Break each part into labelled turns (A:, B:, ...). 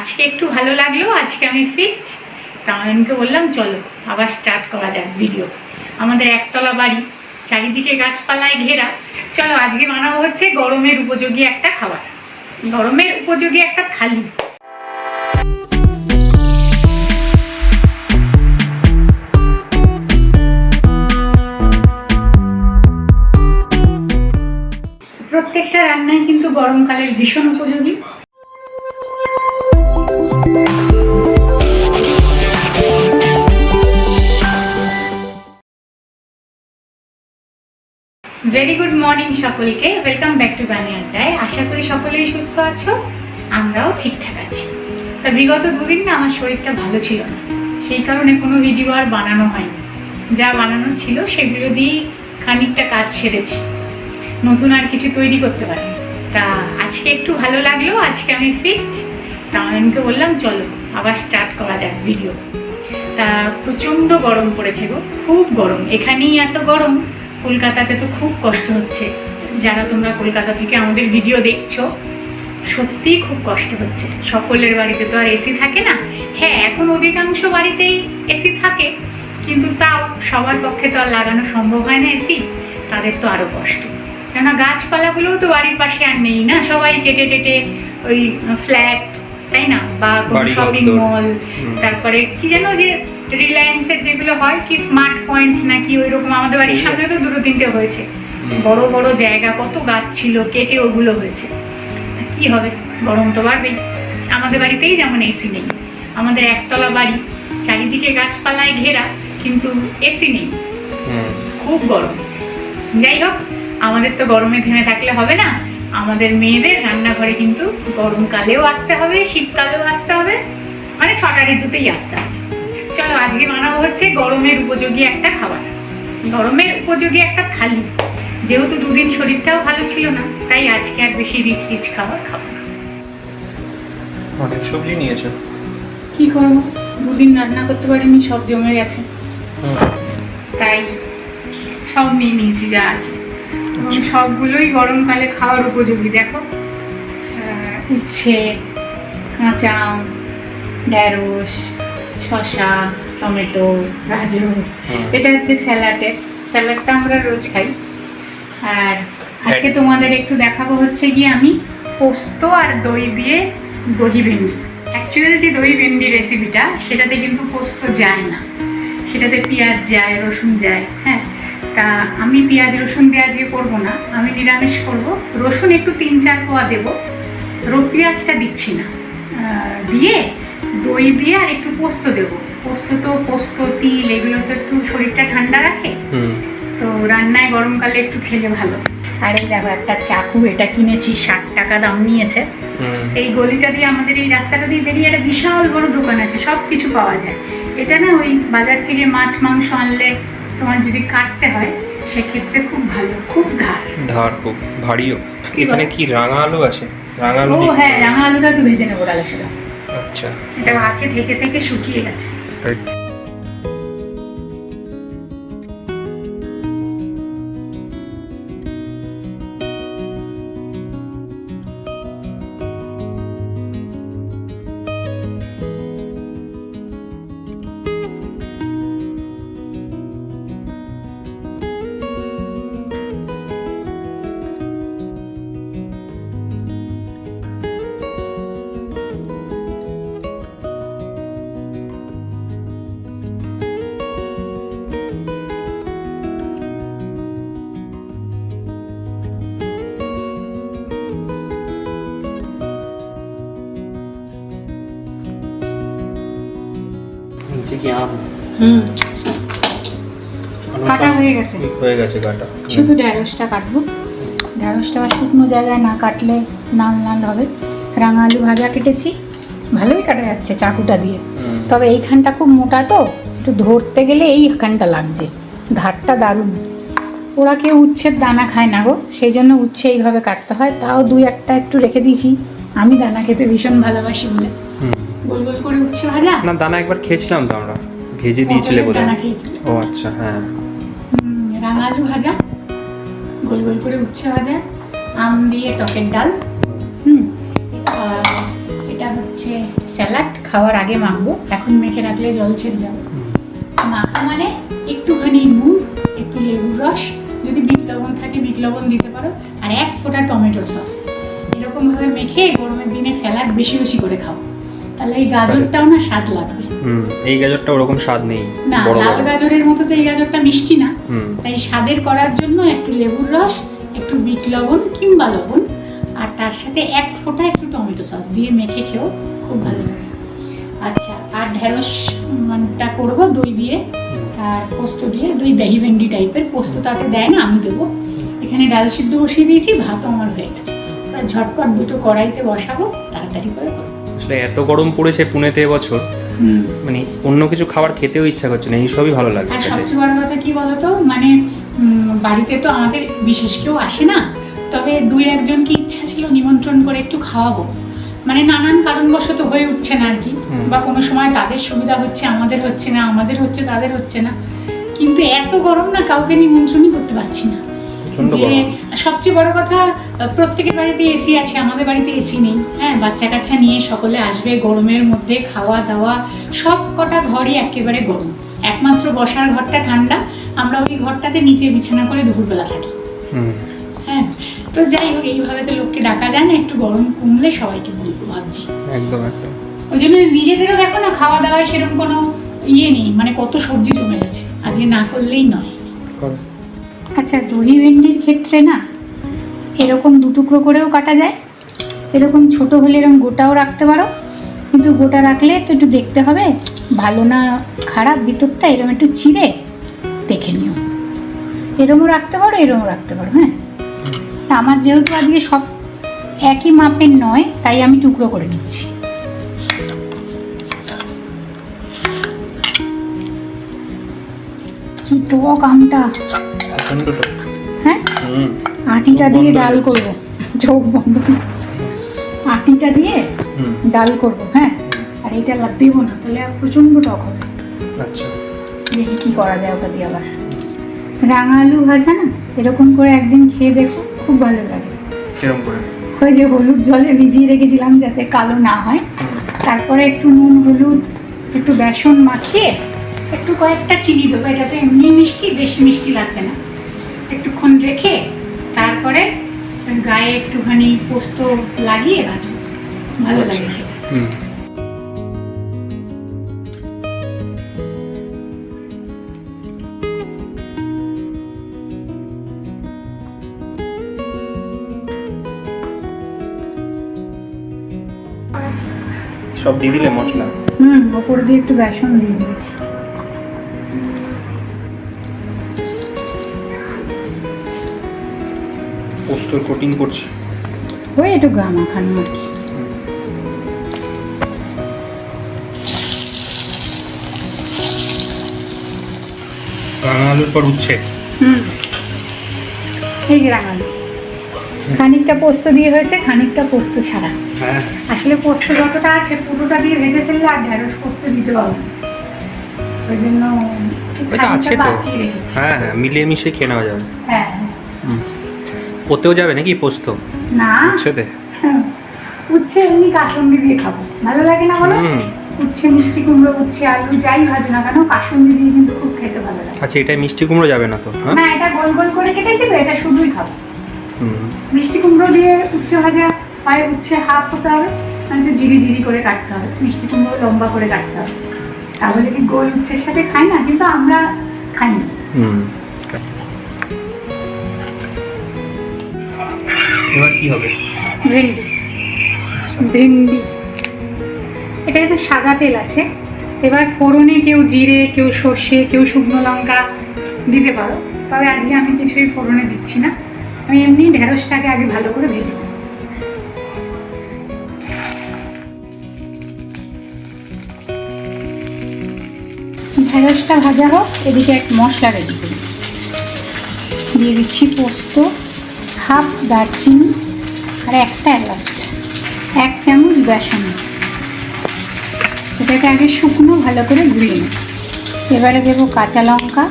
A: আজকে একটু ভালো লাগলো, আজকে আমি ফিট। তা অয়নকে বললাম চলো আবার স্টার্ট করা যাক ভিডিও। আমাদের একতলা বাড়ি, চারিদিকে গাছপালায় ঘেরা। চলো আজকে বানাবো হচ্ছে গরমের উপযোগী একটা খাবার, গরমের উপযোগী একটা থালি। প্রত্যেকটা রান্নাই কিন্তু গরমকালের ভীষণ উপযোগী। ভেরি গুড মর্নিং সকলকে, ওয়েলকাম ব্যাক টু বানি আড্ডায়। আশা করি সকলেই সুস্থ আছো, আমরাও ঠিকঠাক আছি। তা বিগত দুদিন না আমার শরীরটা ভালো ছিল না, সেই কারণে কোনো ভিডিও আর বানানো হয়নি। যা বানানো ছিল সেগুলো দিয়েই খানিকটা কাজ সেরেছি, নতুন আর কিছু তৈরি করতে পারি। তা আজকে একটু ভালো লাগলো, আজকে আমি ফিট। তা অয়নকে বললাম চলো আবার স্টার্ট করা যাক ভিডিও। তা প্রচণ্ড গরম পড়েছে গো, খুব গরম। এখানেই এত গরম, কলকাতাতে তো খুব কষ্ট হচ্ছে। যারা তোমরা কলকাতা থেকে আমাদের ভিডিও দেখছো, সত্যিই খুব কষ্ট হচ্ছে। সকলের বাড়িতে তো আর এসি থাকে না। হ্যাঁ, এখন অধিকাংশ বাড়িতেই এসি থাকে, কিন্তু তাও সবার পক্ষে তো আর লাগানো সম্ভব হয় না এসি। তাদের তো আরও কষ্ট, কেননা গাছপালাগুলোও তো বাড়ির পাশে আর নেই না, সবাই কেটে কেটে ওই ফ্ল্যাট, তাই না, বা কোনো শপিং মল, তারপরে কি যেন যে রিলায়েন্সের যেগুলো হয় কি স্মার্ট পয়েন্ট নাকি ওই রকম, আমাদের বাড়ির সামনে তো দুটো তিনটে হয়েছে। বড় বড় জায়গা, কত গাছ ছিল, কেটে ওগুলো হয়েছে। কি হবে, গরম তো বাড়বেই। আমাদের বাড়িতেই যেমন এসি নেই, আমাদের একতলা বাড়ি, চারিদিকে গাছপালায় ঘেরা, কিন্তু এসি নেই, খুব গরম। যাই হোক, আমাদের তো গরমে থেমে থাকলে হবে না। আমাদের মেয়েদের রান্নাঘরে কিন্তু গরমকালেও আসতে হবে, শীতকালেও আসতে হবে, মানে 6টা ঋতুতেই আসতে হবে। চলো আজকে বানাবো হচ্ছে গরমের উপযোগী একটা খাবার, গরমের উপযোগী একটা থালি। যেহেতু দুদিন শরীরটাও ভালো ছিল না, তাই আজকে আর বেশি রিচ রিচ খাবার খাবো না।
B: অনেক সবজি নিয়েছো,
A: কি করবো, দুদিন রান্না করতে পারিনি, সব জমে গেছে, তাই সব নিয়ে নিয়েছি যা আছে। এবং সবগুলোই গরমকালে খাওয়ার উপযোগী। দেখো, উচ্ছে, কাঁচা আম, ঢেঁড়স, শসা, টমেটো, গাজর। এটা হচ্ছে স্যালাডটা আমরা রোজ খাই। আর আজকে তোমাদের একটু দেখাবো হচ্ছে গিয়ে আমি পোস্ত আর দই দিয়ে দহি ভেন্ডি। অ্যাকচুয়ালি যে দহি ভেন্ডি রেসিপিটা, সেটাতে কিন্তু পোস্ত যায় না, সেটাতে পেঁয়াজ যায়, রসুন যায়। হ্যাঁ, তা আমি পেঁয়াজ রসুন দিয়ে আজকে করবো না, আমি নিরামিষ করবো। রসুন একটু 3-4 কোয়া দেবো, পেঁয়াজটা দিচ্ছি না, দিয়ে দই দিয়ে আর একটু পোস্ত দেবো। পোস্ত তিল এগুলো তো একটু শরীরটা ঠান্ডা রাখে, তো রান্নায় গরমকালে একটু খেলে ভালো। আর এই দেখো একটা চাকু, এটা কিনেছি, 60 টাকা দাম নিয়েছে। এই গলিটা দিয়ে, আমাদের এই রাস্তাটা দিয়ে বেরিয়ে একটা বিশাল বড় দোকান আছে, সব কিছু পাওয়া যায়। এটা না ওই বাজার থেকে মাছ মাংস আনলে তোমার যদি কাটতে হয়, সেক্ষেত্রে খুব ভালো, খুব ধার খুব ভারীও।
B: এখানে কি রাঙা আলু আছে? রাঙা আলু?
A: ও হ্যাঁ, রাঙা আলুটা একটু ভেজে নেবো ডালের সাথে।
B: আচ্ছা,
A: এটা আছে থেকে থেকে শুকিয়ে গেছে।
B: তাই নিচে কি আম?
A: কাটা হয়ে গেছে
B: কাটা।
A: শুধু ঢেঁড়সটা কাটবো। ঢেঁড়সটা শুকনো জায়গায় না কাটলে লাল লাল হবে। রাঙা আলু ভাজা কেটেছি, ভালোই কাটা যাচ্ছে চাকুটা দিয়ে, তবে এইখানটা খুব মোটা তো একটু ধরতে গেলে এইখানটা লাগছে, ধারটা দারুণ। ওরা কেউ উচ্ছের দানা খায় না গো, সেই জন্য উচ্ছে এইভাবে কাটতে হয়। তাও 2-1টা একটু রেখে দিয়েছি, আমি দানা খেতে ভীষণ ভালোবাসি বলে। গোল গোল করে উচ্ছে ভাজা
B: না, দানা একবার খেয়েছিলাম তো আমরা, ভেজে দিয়েছিলে বলে। ও আচ্ছা, হ্যাঁ।
A: রাঙা আলু ভাজা, গোল গোল করে উচ্ছে ভাজা, আম দিয়ে টকের ডাল। এটা হচ্ছে স্যালাড, খাওয়ার আগে মাখবো, এখন মেখে রাখলে জল ছেড়ে যাবে। মাখা মানে একটুখানি নুন, একটু লেবুর রস, যদি বিট লবণ থাকে বিট লবণ দিতে পারো, আর 1 ফোঁটা টমেটো সস। এরকমভাবে মেখে গরমের দিনে স্যালাড বেশি বেশি করে খাও, তাহলে এই গাজরটাও না স্বাদ লাগবে।
B: এই গাজরটা ওরকম স্বাদ নেই,
A: না,
B: বড়
A: লাল
B: বড়।
A: গাজরের মতো তো এই গাজরটা মিষ্টি না, তাই স্বাদের করার জন্য একটু লেবুর রস, একটু বিট লবণ কিংবা লবণ, আর তার সাথে 1 ফোঁটা একটু টমেটো সস দিয়ে মেখে খেও, খুব ভালো লাগে। আচ্ছা, আর ঢেঁড়সটা করবো দই দিয়ে আর পোস্ত দিয়ে, দই দহি ভেন্ডি টাইপের। পোস্ত তাতে দেয় না, আমি দেবো। এখানে ডাল সিদ্ধ বসিয়ে দিয়েছি, ভাতও আমার হয়ে গেছে। এবার ঝটপট দুটো কড়াইতে বসাবো, তাড়াতাড়ি করে করবো।
B: আসলে এত গরম পড়েছে পুনেতে এবছর, মানে অন্য কিছু খাবার খেতেও ইচ্ছা করছে না, এইসবই ভালো লাগে।
A: আর সবচেয়ে বড় কথা কি বলতো, মানে বাড়িতে তো আমাদের বিশেষ কেউ আসে না, তবে 2-1জনকে ইচ্ছা ছিল নিমন্ত্রণ করে একটু খাওয়াবো, মানে নানান কারণবশত হয়ে উঠছে না আর কি, বা কোনো সময় তাদের সুবিধা হচ্ছে, আমাদের হচ্ছে না, আমাদের হচ্ছে তাদের হচ্ছে না। কিন্তু এত গরম না, কাউকে নিমন্ত্রণই করতে পারছি না। যে সবচেয়ে বড় কথা, প্রত্যেকের বাড়িতে এসি আছে, আমাদের বাড়িতে এসি নেই। হ্যাঁ, বাচ্চা কাচ্চা নিয়ে সকলে আসবে, গরমের মধ্যে খাওয়া দাওয়া, সব কটা ঘরই একেবারে গরম, একমাত্র বসার ঘরটা ঠান্ডা। আমরা ওই ঘরটাতে নিচে বিছানা করে দুপুরবেলা থাকি। হ্যাঁ, তো যাই হোক, এইভাবে তো লোককে ডাকা যায় না, একটু গরম কমলে সবাইকে বলবো ভাবছি।
B: একদম একদম।
A: ওই জন্য নিজেদেরও দেখো না, খাওয়া দাওয়ায় সেরকম কোনো ইয়ে নেই, মানে কত সবজি জমে গেছে, আজকে না করলেই নয়। আচ্ছা, দহি ভেন্ডির ক্ষেত্রে না এরকম 2 টুকরো করেও কাটা যায়, এরকম ছোট হলে এরকম গোটাও রাখতে পারো, কিন্তু গোটা রাখলে তো একটু দেখতে হবে ভালো না খারাপ, ভিতরটা এরকম একটু চিড়ে দেখে নিও। এরকমও রাখতে পারো, এরকমও রাখতে পারো। হ্যাঁ, আমার যেহেতু আজকে সব একই মাপের নয়, তাই আমি টুকরো করে নিচ্ছি। কি টক আমটা! হ্যাঁ, আটিটা দিয়ে ডাল করবো, চোখ বন্ধ, আটিটা দিয়ে ডাল করবো। হ্যাঁ, আর এইটা দেবো না, তাহলে প্রচন্ড টক হবে।
B: আচ্ছা,
A: দেখি কি করা যায় ওটা দিয়ে। আবার রাঙা আলু ভাজা না, এরকম করে একদিন খেয়ে দেখো, খুব ভালো লাগে।
B: কিরকম করে?
A: ওই যে হলুদ জলে ভিজিয়ে রেখেছিলাম যাতে কালো না হয়, তারপরে একটু নুন হলুদ একটু বেসন মাখিয়ে একটু কয়েকটা চিনি দেবো, এটাতে এমনি মিষ্টি, বেশি মিষ্টি লাগবে না, একটুক্ষণ রেখে তারপরে গায়ে একটুখানি পোস্ত লাগিয়ে ভাজবো, ভালো লাগে খেতে।
B: সব দিয়ে দিলে মশলা?
A: ওপর দিয়ে একটু বেসন দিয়ে দিয়েছি।
B: পোস্তর কোটিং করছি,
A: ওই একটু গা মাখানো আর কি।
B: রাঙা আলুর পর উচ্ছে।
A: এই যে রাঙা আলু, খানিকটা পোস্ত দিয়ে হয়েছে, খানিকটা পোস্ত ছাড়া।
B: হ্যাঁ,
A: আসলে পোস্ত যতটা আছে পুরোটা দিয়ে ভেজে ফেললে আর ঢেঁড়স পোস্ত দিতে পারবো না, ওই জন্য
B: এটা আছে তো।
A: বাঁচিয়ে রেখেছি।
B: হ্যাঁ হ্যাঁ, মিলিয়ে মিশিয়ে খেয়ে নেওয়া যাবে।
A: হ্যাঁ,
B: ওতেও যাবে নাকি পোস্ত?
A: না,
B: উচ্ছেতে?
A: উচ্ছে এমনি কাসুন্দি দিয়ে খাবো, ভালো লাগে না বলো? উচ্ছে, মিষ্টি কুমড়ো, উচ্ছে, আলু যাই ভাজো না কেন, কাসুন্দি দিয়ে কিন্তু খুব খেতে ভালো লাগে।
B: আচ্ছা, এটা মিষ্টি কুমড়ো যাবে না তো?
A: না, এটা গোল গোল করে কেটেছি তো, এটা শুধুই খাবো। মিষ্টি কুমড়ো দিয়ে উচ্ছে ভাজা হয়, উচ্ছে হাফ হতে হবে, মানে একটু জিরি জিরি করে কাটতে হবে, মিষ্টি কুমড়ো লম্বা করে কাটতে হবে, তাহলে কি গোল উচ্ছের সাথে খাই না, কিন্তু আমরা খাই না।
B: এবার কি হবে?
A: ভেন্ডি, ভেন্ডি এটা একটু সাদা তেল আছে। এবার ফোড়নে কেউ জিরে, কেউ সর্ষে, কেউ শুকনো লঙ্কা দিতে পারো, তবে আজকে আমি কিছুই ফোড়নে দিচ্ছি না, আমি এমনি ঢেঁড়সটাকে আগে ভালো করে ভেজে নেব। ঢেঁড়সটা ভাজা হোক, এদিকে এক মশলা রেডি করি। দিয়ে দিচ্ছি পোস্ত, হাফ দারচিনি আর একটা এলাচ, 1 চামচ বেসন। এটাকে আগে শুকনো ভালো করে গুঁড়িয়ে নেব। এবারে দেবো কাঁচা লঙ্কা,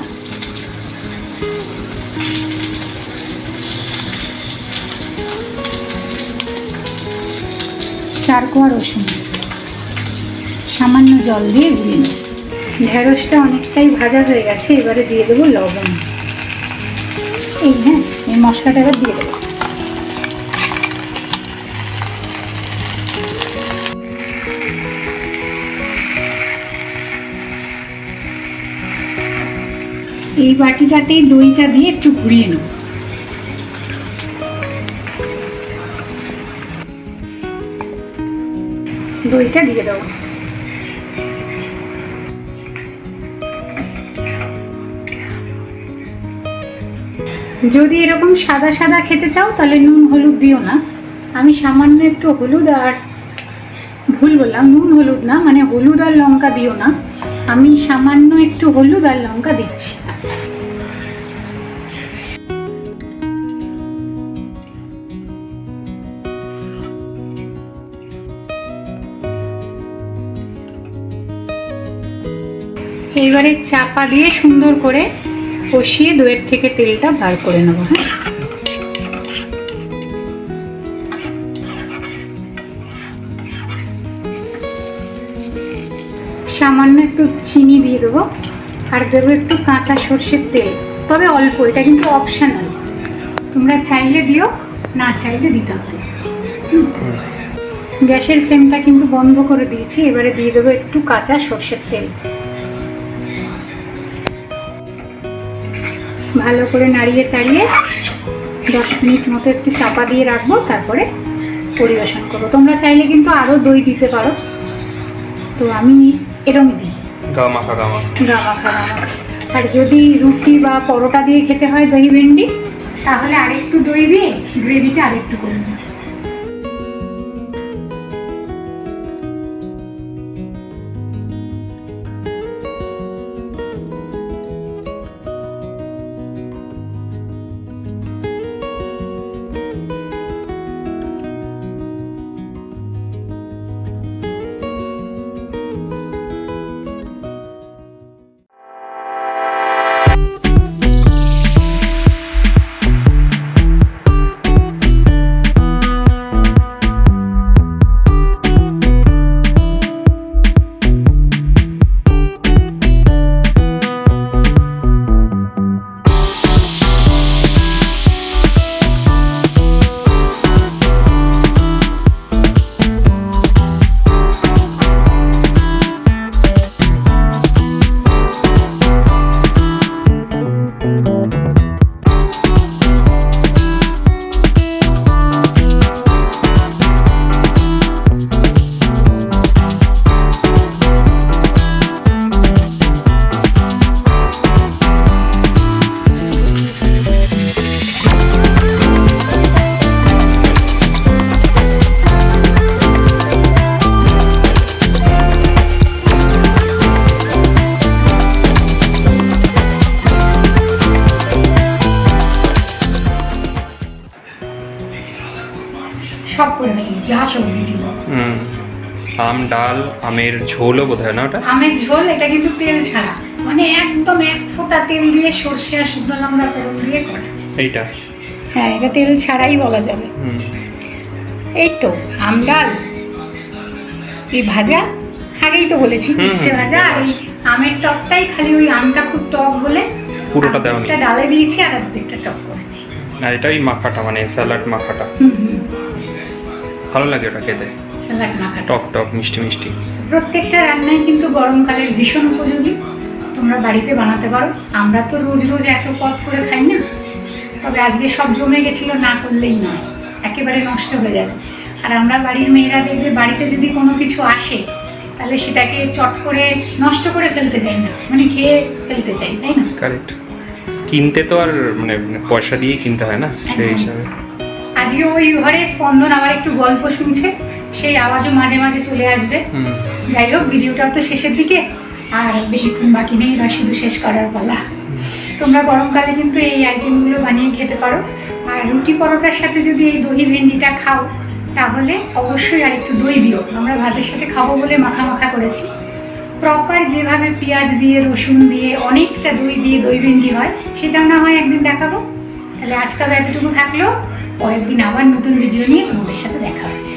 A: চার কোয়া রসুন, সামান্য জল দিয়ে ধুয়ে নেব। ঢেঁড়সটা অনেকটাই ভাজা হয়ে গেছে, এবারে দিয়ে দেবো লবণ। এই মশলাটা এবার দিয়ে দেবো। এই বাটিটাতেই দইটা দিয়ে একটু ঘুরিয়ে নেব। দইটা দিয়ে দেবো। যদি এরকম সাদা সাদা খেতে চাও তাহলে নুন হলুদ দিও না। আমি সামান্য একটু হলুদ আর ভুল বললাম, নুন হলুদ না, মানে হলুদ আর লঙ্কা দিও না, আমি সামান্য একটু হলুদ আর লঙ্কা দিচ্ছি। এবারে চাপা দিয়ে সুন্দর করে কষিয়ে দইয়ের থেকে তেলটা বার করে নেব। হ্যাঁ, সামান্য একটু চিনি দিয়ে দেবো আর দেবো একটু কাঁচা সর্ষের তেল, তবে অল্প, এটা কিন্তু অপশনাল, তোমরা চাইলে দিও, না চাইলে দিতে হবে। গ্যাসের ফ্লেমটা কিন্তু বন্ধ করে দিয়েছি। এবারে দিয়ে দেবো একটু কাঁচা সর্ষের তেল। ভালো করে নাড়িয়ে চাড়িয়ে 10 মিনিট মতো একটু চাপা দিয়ে রাখবো, তারপরে পরিবেশন করবো। তোমরা চাইলে কিন্তু আরও দই দিতে পারো, তো আমি এরকম দিই,
B: গা মাখা।
A: আর যদি রুটি বা পরোটা দিয়ে খেতে হয় দই ভেন্ডি, তাহলে আরেকটু দই দিয়ে গ্রেভিটা আরেকটু করে দিই। সব করে দিয়েছি যা সবজি ছিল।
B: আম ডাল, আমের ঝোলও বোধহয় না ওটা?
A: আমের ঝোল, এটা কিন্তু তেল ছাড়া, মানে একদম 1 ফোঁটা তেল দিয়ে সর্ষে আর শুকনো লঙ্কা ফোড়ন দিয়ে করে এইটা। হ্যাঁ, এটা তেল ছাড়াই বলা যাবে। এই তো আম ডাল, এই ভাজা, আগেই তো বলেছি উচ্ছে ভাজা, আর এই আমের টকটাই খালি ওই আমটা খুব টক বলে পুরোটা দেওনি, একটা ডালে দিয়েছি আর অর্ধেকটা টক করেছি।
B: আর এটাই মাখাটা, মানে স্যালাড মাখাটা। ভালো লাগে ওটা খেতে,
A: স্যালাড মাখা
B: টক টক মিষ্টি মিষ্টি।
A: প্রত্যেকটা রান্নাই কিন্তু গরমকালের ভীষণ উপযোগী, তোমরা বাড়িতে বানাতে পারো। আমরা তো রোজ রোজ এত পদ করে খাই না, তবে আজকে সব জমে গেছিল, না করলেই নয়, একেবারে নষ্ট হয়ে যাবে। আর আমরা বাড়ির মেয়েরা দেখবে বাড়িতে যদি কোনো কিছু আসে তাহলে সেটাকে চট করে নষ্ট করে ফেলতে চাই না, মানে খেয়ে ফেলতে চাই, তাই না?
B: কারেক্ট। কিনতে তো আর মানে পয়সা দিয়ে কিনতে হয় না, সেই হিসাবে।
A: আজকে ওই ঘরে স্পন্দন আবার একটু গল্প শুনছে, সেই আওয়াজও মাঝে মাঝে চলে আসবে। যাই হোক, ভিডিওটা তো শেষের দিকে, আর বেশিক্ষণ বাকি নেই, বা শুধু শেষ করার পালা। তোমরা গরমকালে কিন্তু এই আইটেমগুলো বানিয়ে খেতে পারো। আর রুটি পরোটার সাথে যদি এই দহি ভেন্ডিটা খাও তাহলে অবশ্যই আর একটু দই দিও। আমরা ভাতের সাথে খাবো বলে মাখা মাখা করেছি। প্রপার যেভাবে পেঁয়াজ দিয়ে, রসুন দিয়ে, অনেকটা দই দিয়ে দই ভেন্ডি হয়, সেটাও না হয় একদিন দেখাবো। তাহলে আজ তবে এতটুকু থাকলো, পরের দিন আবার নতুন ভিডিও নিয়ে তোমাদের সাথে দেখা হচ্ছে।